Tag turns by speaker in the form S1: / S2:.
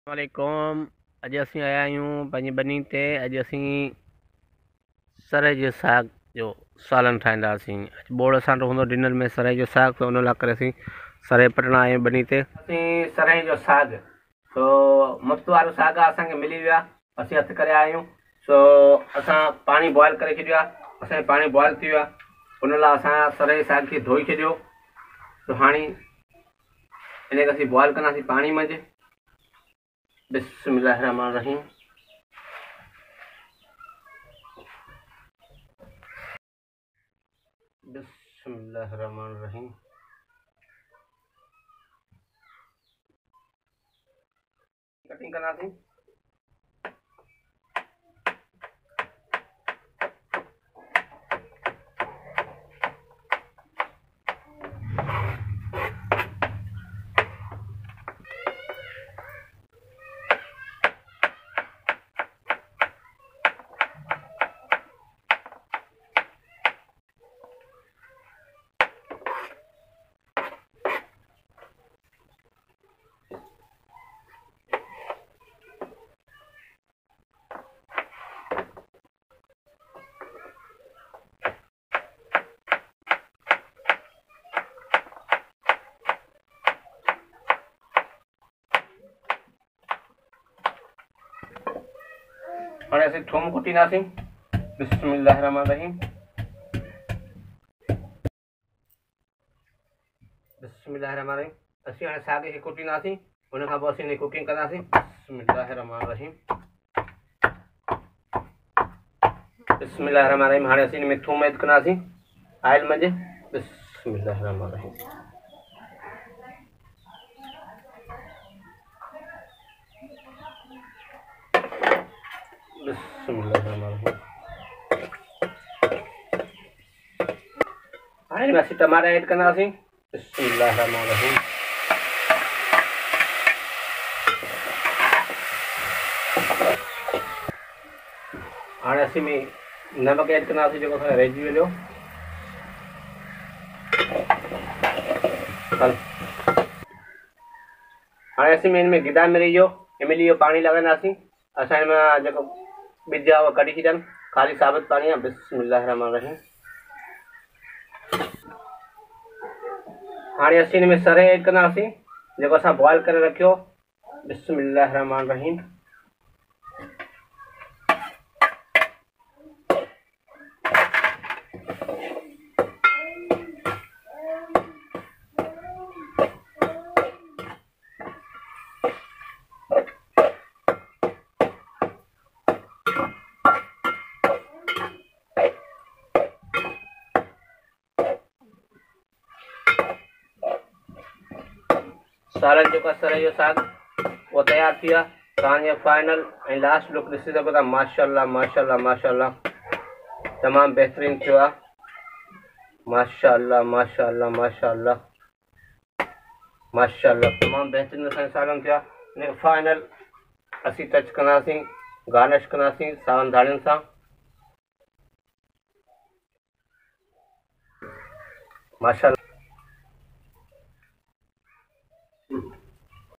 S1: वालेकुम। अॼु असीं आया आहियूं पंहिंजी बनी ते। अॼु असीं सर जे साग जो सालन ठाहींदासीं। बोड़ असांजो हूंदो डिनर में सर जो साग, त उन लाइ करे असीं सर पटणा आहियूं बनी ते। असीं सर जो साग सो मुफ़्त वारो साग आहे, असांखे मिली वियो आहे, असीं हथु करे आया आहियूं। सो असां पाणी बॉइल करे छॾियो आहे, असांजो पाणी बॉइल थी वियो आहे। उन लाइ असां सर जे साग खे धोई छॾियो। तो हाणे इन खे असीं बॉइल कंदासीं पाणी मंझि। बिस्मिल्लाहिर्रहमानिर्रहीम। बिस्मिल्लाहिर्रहमानिर्रहीम। कटिंग कंदासीं। हाणे असीं थूम कुटींदासीं। बिस्मिल्लाहिर्रहमानिर्रहीम। बिस्मिल्लाहिर्रहमानिर्रहीम। असीं हाणे साग खे कुटींदासीं, उन खां पोइ असीं कुकिंग कंदासीं। बिस्मिल्लाहिर्रहमानिर्रहीम। बिस्मिल्लाहिर्रहमानिर्रहीम। हाणे असीं में थूम ऐड कंदासीं आयल मंझि। बिस्मिल्लाहिर्रहमानिर्रहीम। बिस्मिल्लाहिर्रहमानिर्रहीम। हाणे में असीं टमाटा ऐड कंदासीं। बिस्मिल्लाहिर्रहमानिर्रहीम। हाणे असीं में नमक ऐड कंदासीं, जेको असांखे रहिजी वञो। हाणे असीं में हिन में गिदा मिरी जो इमली जो पाणी लॻाईंदासीं। असां हिन में जेको ॿिज आहे उहो कढी छॾनि, ख़ाली साबित पाणी आहे। बिस्मिल्लाहिर्रहमानिर्रहीम। हाणे असीं हिन में सर ऐड कंदासीं, जेको असां बॉइल करे रखियो। बिस्मिल्लाहिर्रहमानिर्रहीम। सालन जेको सर जो साग वो तैयार थी वियो आहे। तव्हांजो फाइनल ऐं लास्ट लुक ॾिसी सघो था। माशाल्लाह माशाल्लाह माशाल्लाह, तमामु बहितरीनु थियो आहे। माशाल्लाह माशाल्लाह माशाल्लाह माशाल्लाह, तमामु बहितरीनु असांजो सालन थियो आहे। हिन फाइनल असीं टच कंदासीं, गार्निश कंदासीं सावन दाणियुनि सां। माशाल्लाह।